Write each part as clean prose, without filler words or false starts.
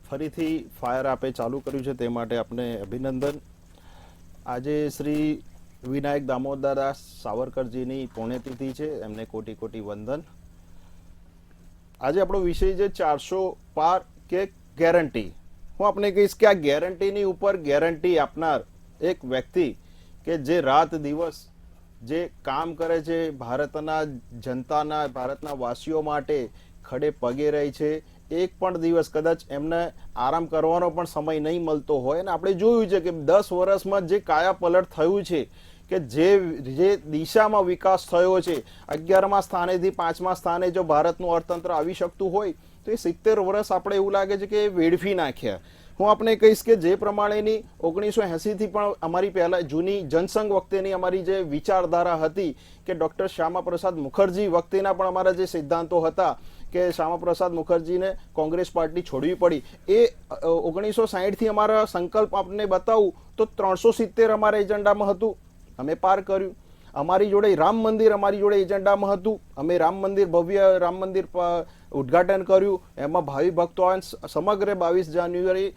ફરીથી ફાયર આપે ચાલુ કર્યું છે તે માટે આપને અભિનંદન. આજે શ્રી વિનાયક દામોદરદાસ સાવરકરજીની પુણ્યતિથિ છે, એમને કોટી કોટી વંદન. આજે આપણો વિષય છે 400 પાર કે ગેરંટી. હું આપને કહીશ કે આ ગેરંટીની ઉપર ગેરંટી આપનાર એક વ્યક્તિ કે જે રાત દિવસ જે કામ કરે છે, ભારતના જનતાના, ભારતના વાસીઓ માટે ખડે પગે રહી છે. એક પણ દિવસ કદાચ એમને આરામ કરવાનો પણ સમય નહીં મળતો હોય. અને આપણે જોયું છે કે 10 વર્ષમાં જે કાયા પલટ થયું છે, કે જે દિશામાં વિકાસ થયો છે, 11મા સ્થાનેથી 5મા સ્થાને જો ભારતનું અર્થતંત્ર આવી શકતું હોય તો એ 70 વર્ષ આપણે એવું લાગે છે કે એ વેડફી નાખ્યા. હું આપણે કહીશ કે જે પ્રમાણેની 1980થી પણ અમારી પહેલા જૂની જનસંઘ વખતેની અમારી જે વિચારધારા હતી કે ડૉક્ટર શ્યામાપ્રસાદ મુખર્જી વખતેના પણ અમારા જે સિદ્ધાંતો હતા કે શ્યામાપ્રસાદ મુખર્જીને કોંગ્રેસ પાર્ટી છોડવી પડી, એ 1960થી અમારા સંકલ્પ આપને બતાવું તો 370 અમારા એજન્ડામાં હતું, અમે પાર કર્યું. અમારી જોડે રામ મંદિર અમારી જોડે એજન્ડામાં હતું, અમે રામ મંદિર, ભવ્ય રામ મંદિર ઉદ્ઘાટન કર્યું. એમાં ભાવિ ભક્તો સમગ્ર 22 જાન્યુઆરી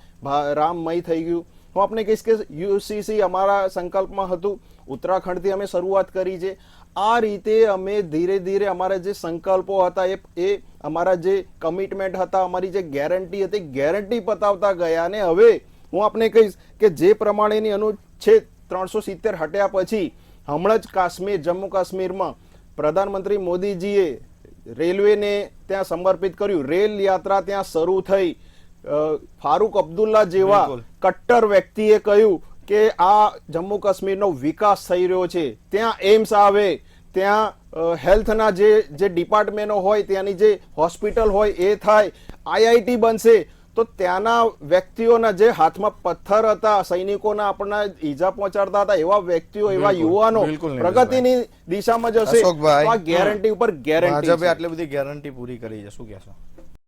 રામમય થઈ ગયું. હું આપણે કહીશ કે યુસીસી અમારા સંકલ્પમાં હતું, ઉત્તરાખંડથી અમે શરૂઆત કરી છે. આ રીતે અમે ધીરે ધીરે અમારા જે સંકલ્પો હતા એ અમારા જે કમિટમેન્ટ હતા, અમારી જે ગેરંટી હતી, ગેરંટી પતાવતા ગયા. અને હવે હું આપને કહીશ કે જે પ્રમાણેની અનુચ્છેદ 370 હટ્યા પછી હમણાં જ કાશ્મીર, જમ્મુ કાશ્મીરમાં પ્રધાનમંત્રી મોદીજીએ રેલવેને ત્યાં સમર્પિત કર્યું, રેલ યાત્રા ત્યાં શરૂ થઈ. ફારૂક અબ્દુલ્લા જેવા કટ્ટર વ્યક્તિએ કહ્યું કે આ જમ્મુ કાશ્મીરનો વિકાસ થઈ રહ્યો છે, ત્યાં એમ્સ આવે, ત્યાં હેલ્થના જે ડિપાર્ટમેન્ટો હોય, ત્યાંની જે હોસ્પિટલ હોય એ થાય, આઈઆઈટી બનશે. તો ત્યાંના વ્યક્તિઓના જે હાથમાં પથ્થર હતા, સૈનિકોના આપણને ઈજા પહોંચાડતા હતા, એવા વ્યક્તિઓ, એવા યુવાનો પ્રગતિની દિશામાં જશે. આ ગેરંટી ઉપર ગેરંટી. ભાજપે આટલી બધી ગેરંટી પૂરી કરી છે, શું કહેશો?